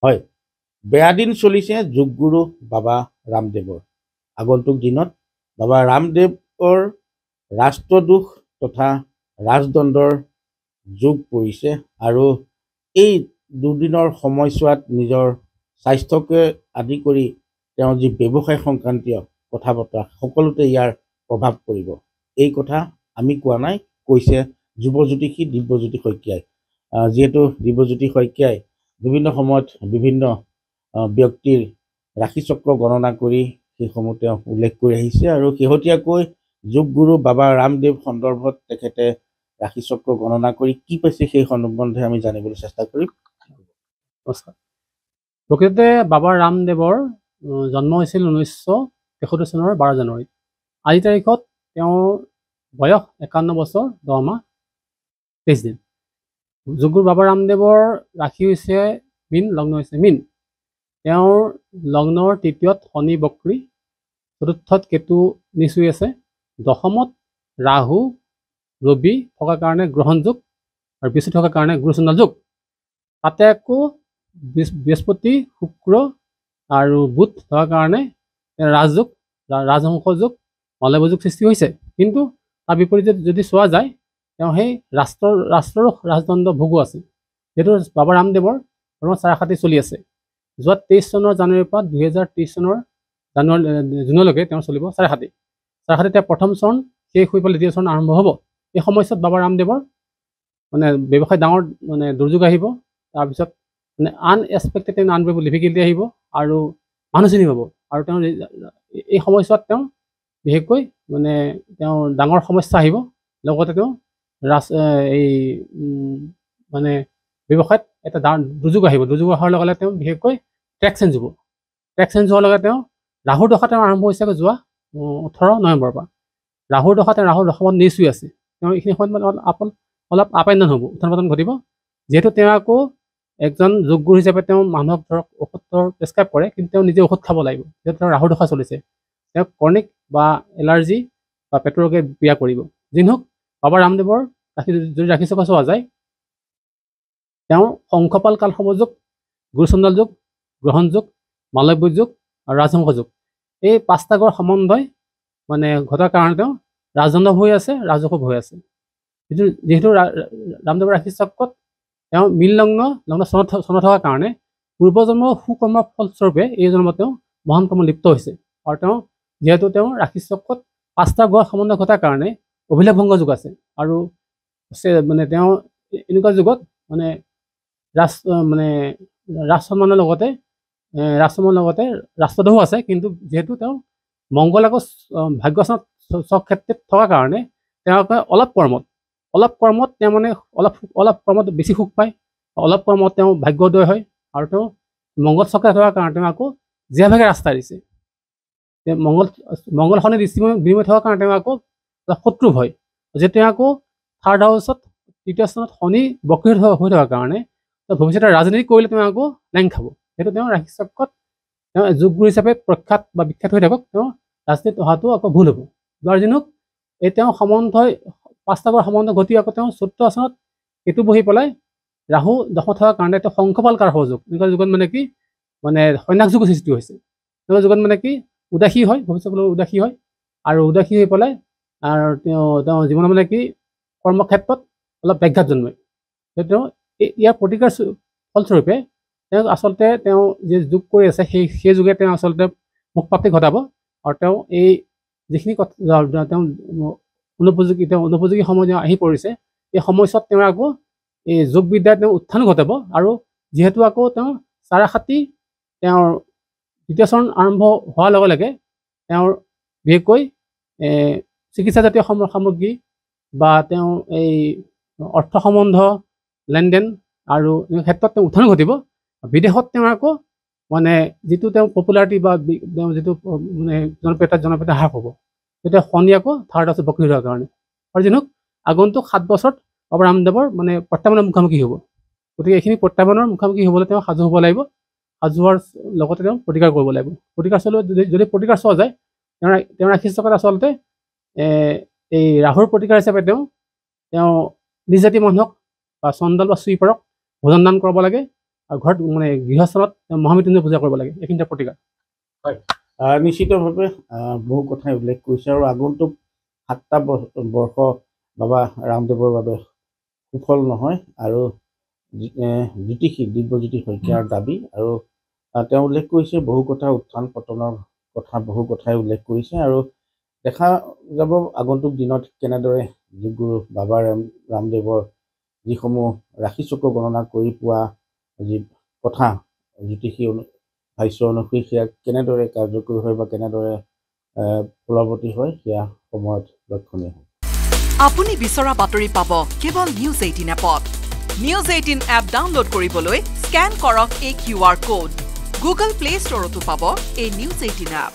হয়, বেয়া দিন চলিছে যোগগুৰু বাবা ৰামদেৱৰ। আগন্তুক দিনত বাবা ৰামদেৱৰ ৰাষ্ট্ৰদোষ তথা ৰাজদণ্ডৰ যোগ পৰিছে আৰু এই দুদিনৰ সময়ছোৱাত নিজৰ স্বাস্থ্যকে আদি কৰি তেওঁৰ যি ব্যৱসায় সংক্ৰান্তীয় কথা বতৰা সকলোতে ইয়াৰ প্ৰভাৱ পৰিব। এই কথা আমি কোৱা নাই, কৈছে যুৱজ্যোতিষী দিব্যজ্যোতি শইকীয়াই। যিহেতু দিব্যজ্যোতি শইকীয়াই বিভিন্ন সময়ত বিভিন্ন ব্যক্তিৰ ৰাশিচক্ৰ গণনা কৰি সেইসমূহ তেওঁ উল্লেখ কৰি আহিছে আৰু শেহতীয়াকৈ যোগগুৰু বাবা ৰামদেৱ সন্দৰ্ভত তেখেতে ৰাশিচক্ৰ গণনা কৰি কি পাইছে সেই সম্বন্ধে আমি জানিবলৈ চেষ্টা কৰিম। প্ৰকৃততে বাবা ৰামদেৱৰ জন্ম হৈছিল 1963 চনৰ 12 জানুৱাৰীত। আজি তাৰিখত তেওঁৰ বয়স 51 বছৰ 10 মাহ 23 দিন। যোগগুৰু বাবা ৰামদেৱৰ ৰাশি হৈছে মীন, লগ্ন হৈছে মীন। তেওঁৰ লগ্নৰ তৃতীয়ত শনি বক্ৰী, চতুৰ্থত কেতু নিচ হৈ আছে, দশমত ৰাহু ৰবি থকাৰ কাৰণে গ্ৰহণ যোগ আৰু বৃহস্পতি থকাৰ কাৰণে গুৰুচণ্ডাল যোগ। তাতে আকৌ বৃহস্পতি শুক্ৰ আৰু বুধ থকাৰ কাৰণে ৰাজযোগ, ৰাজহংস যোগ, মলয় যোগ সৃষ্টি হৈছে। কিন্তু তাৰ বিপৰীতে যদি চোৱা যায় তেওঁ সেই ৰাষ্ট্ৰৰ ৰাজদণ্ড ভোগো আছে। যিহেতু বাবা ৰামদেৱৰ বৰ্তমান চাৰাখাতি চলি আছে। যোৱা 23 চনৰ জানুৱাৰীৰ পৰা 2023 চনৰ জুনলৈকে তেওঁ চলিব চাৰাখাতি। চাৰাখাতি তেওঁ প্ৰথম চৰণ শেষ হৈ পেলাই দ্বিতীয় চৰণ আৰম্ভ হ'ব। এই সময়ছোৱাত বাবা ৰামদেৱৰ মানে ব্যৱসায় ডাঙৰ মানে দুৰ্যোগ আহিব। তাৰপিছত মানে আনএক্সপেক্টেড আনবেবল ডিফিকাল্টি আহিব আৰু মানুহ চিনি পাব। আৰু তেওঁ এই সময়ছোৱাত তেওঁ বিশেষকৈ মানে তেওঁ ডাঙৰ সমস্যা আহিব। লগতে তেওঁ এই মানে ব্যৱসায়ত এটা দুৰ্যোগ আহিব। দুৰ্যোগ অহাৰ লগে লগে তেওঁ বিশেষকৈ ট্ৰেক চেঞ্জ হ'ব। ট্ৰেক চেঞ্জ হোৱাৰ লগে তেওঁ ৰাহুৰ দশা তেওঁ আৰম্ভ হৈছে যোৱা 18 নৱেম্বৰৰ পৰা। ৰাহুৰ দশা তেওঁ ৰাহুৰ দশমত নিচ হৈ আছে। তেওঁ এইখিনি সময়ত মানে অলপ আপ এণ্ড ডাউন হ'ব, উত্থান পতন ঘটিব। যিহেতু তেওঁ আকৌ একজন যোগগুৰু হিচাপে তেওঁ মানুহক ধৰক ঔষধৰ প্ৰেছক্ৰাইব কৰে, কিন্তু তেওঁ নিজে ঔষধ খাব লাগিব। যিহেতু তেওঁৰ ৰাহুৰ দশা চলিছে, তেওঁ ক্ৰনিক বা এলাৰ্জি বা পেটৰ ৰোগে বিয়া কৰিব। যি নহওক বাবা ৰামদেৱৰ যদি ৰাশিচক্ৰ চোৱা যায়, তেওঁৰ শংখপাল কালসৰ্প যোগ, গুৰুচণ্ডাল যোগ, গ্ৰহণ যোগ, মালব্য যোগ আৰু ৰাজহংস যোগ, এই 5টা গ্ৰহৰ সম্বন্ধই মানে ঘটাৰ কাৰণে তেওঁ ৰাজদণ্ড হৈ আছে, ৰাজযোগ হৈ আছে। যিহেতু ৰামদেৱৰ ৰাশিচক্ৰত তেওঁ মীন লগ্ন চনত থকাৰ কাৰণে পূৰ্বজন্মৰ সুকৰ্মৰ ফলস্বৰূপে এই জন্মত তেওঁ মহান কৰ্ম লিপ্ত হৈছে। আৰু তেওঁ যিহেতু তেওঁৰ ৰাশিচক্ৰত 5টা গ্ৰহ সম্বন্ধ ঘটাৰ কাৰণে অভিলেখ ভংগ যোগ আছে। আৰু মানে তেওঁ এনেকুৱা যুগত মানে ৰাজসন্মানৰ লগতে ৰাষ্ট্ৰদোষো আছে। কিন্তু যিহেতু তেওঁ মংগল আকৌ ভাগ্যস্থানত স্বক্ষেত্ৰত থকাৰ কাৰণে তেওঁলোকে অলপ কৰ্মত তেওঁ মানে অলপ কৰ্মত বেছি সুখ পায়, অলপ কৰ্মত তেওঁ ভাগ্যোদয় হয়। আৰু তেওঁ মংগল চক্ৰত থকাৰ কাৰণে তেওঁ আকৌ জিয়াভাগে ৰাস্তা দিছে। মংগল শনি দৃষ্টি বিনিময় থকাৰ কাৰণে তেওঁ আকৌ শত্ৰু হয়। যেতিয়া তেওঁ আকৌ 3rd হাউচত তৃতীয় স্থানত শনি বক্ৰী হৈ থকাৰ কাৰণে ভৱিষ্যতে ৰাজনীতি কৰিলে তেওঁ আকৌ লেং খাব। সেইটো তেওঁ ৰাশিচক্ৰত তেওঁ যোগগুৰু হিচাপে প্ৰখ্যাত বা বিখ্যাত হৈ থাকক, তেওঁ ৰাজনীতিত অহাটো আকৌ ভুল হ'ব। যিনহওক এই তেওঁ সম্বন্ধই 5টা গ্ৰহৰ সম্বন্ধ ঘটি আকৌ তেওঁ 4ৰ্থ স্থানত কেতু বহি পেলাই ৰাহু দশমত থকাৰ কাৰণে তেওঁ শংখপাল কালসৰ্প যোগ, এনেকুৱা যুগত মানে কি মানে সন্যাস যুগৰ সৃষ্টি হৈছে। এনেকুৱা যুগত মানে কি উদাসী হয়, ভৱিষ্যতলৈ উদাসী হয়। আৰু উদাসী হৈ পেলাই আৰু তেওঁ জীৱনত মানে কি কৰ্মক্ষেত্ৰত অলপ ব্যাঘাত জন্মে। তেওঁ ইয়াৰ প্ৰতিকাৰ ফলস্বৰূপে তেওঁ আচলতে তেওঁ যি যোগ কৰি আছে সেই যুগে তেওঁ আচলতে মুখপ্ৰাপ্তি ঘটাব। আৰু তেওঁ এই যিখিনি তেওঁ অনুপযোগী সময় তেওঁ আহি পৰিছে, এই সময়ছোৱাত তেওঁ আকৌ এই যোগবিদ্যাত তেওঁ উত্থানো ঘটাব। আৰু যিহেতু আকৌ তেওঁ চাৰাখাতি তেওঁৰ দ্বিতীয় চৰণ আৰম্ভ হোৱাৰ লগে লগে তেওঁৰ বিশেষকৈ চিকিৎসাজাতীয় সামগ্ৰী বা তেওঁ এই অৰ্থ সম্বন্ধ লেনদেন আৰু ক্ষেত্ৰত তেওঁ উত্থানো ঘটিব। বিদেশত তেওঁ আকৌ মানে যিটো তেওঁ পপুলাৰিটি বা তেওঁ যিটো মানে জনপ্ৰিয়তা হ্ৰাস হ'ব, তেতিয়া শনি আকৌ 3rd হাউচত বক্ৰী হোৱাৰ কাৰণে। আৰু যিহওক আগন্তুক 7 বছৰত বাবা ৰামদেৱৰ মানে প্ৰত্যাহ্বানৰ মুখামুখি হ'ব। গতিকে এইখিনি প্ৰত্যাহ্বানৰ মুখামুখি হ'বলৈ তেওঁ সাজু হ'ব লাগিব। সাজু হোৱাৰ লগতে তেওঁ প্ৰতিকাৰ কৰিব লাগিব। প্ৰতিকাৰ যদি প্ৰতিকাৰ চোৱা যায়, তেওঁৰ ৰাশিচক্ৰত আচলতে এই ৰাহুৰ প্ৰতিকাৰ হিচাপে তেওঁ নিজ জাতি মানুহক বা চণ্ডাল বা চুইপাৰক ভোজন দান কৰাব লাগে। ঘৰত মানে গৃহস্থানত মহামৃত্যুঞ্জয় পূজা কৰিব লাগে, এইখিনিতে প্ৰতিকাৰ। নিশ্চিতভাৱে বহু কথাই উল্লেখ কৰিছে আৰু আগন্তুক 7টা বৰ্ষ বাবা ৰামদেৱৰ বাবে সুফল নহয় আৰু জ্যোতিষী দিব্যজ্যোতি শইকীয়াৰ দাবী আৰু তেওঁ উল্লেখ কৰিছে বহু কথা, উত্থান পতনৰ কথা বহু কথাই উল্লেখ কৰিছে আৰু দেখা যাব আগন্তুক দিনত কেনেদৰে যোগগুৰু বাবা ৰামদেৱৰ যিসমূহ ৰাশি চক্ৰ গণনা কৰি পোৱা যি কথা জ্যোতিষী ভাষ্য অনুসৰি সেয়া কেনেদৰে কাৰ্যকৰী হয় বা কেনেদৰে ফলৱতী হয় সেয়া সময়ত লক্ষণীয় হয়। আপুনি বিচৰা বাতৰি পাব কেৱল নিউজ 18 এপত। নিউজ 18 এপ ডাউনলোড কৰিবলৈ স্কেন কৰক এই QR কোড। গুগল প্লে ষ্টৰতো পাব এই নিউজ 18 এপ।